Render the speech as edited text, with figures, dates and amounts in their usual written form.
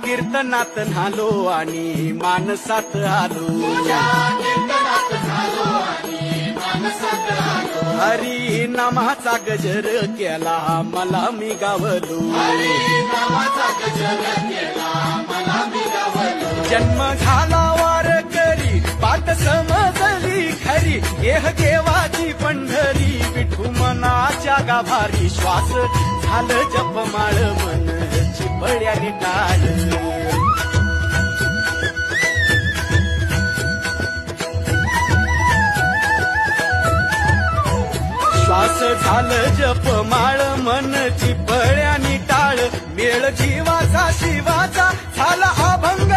कीर्तनात न्हालो आणि मानसात आलो हरी नामाचा गजर केला मला मी गावलो जन्म झाला वारकरी पाठ समजली खरी एह देवाची पंढरी विठू मनाच्या गाभारी श्वास झालं जपमाळ मन चिपळ्याने टाळ श्वास झालं जपमाळ मन चिपळ्याने टाळ मेळ जीवाचा शिवाचा झाला अभंग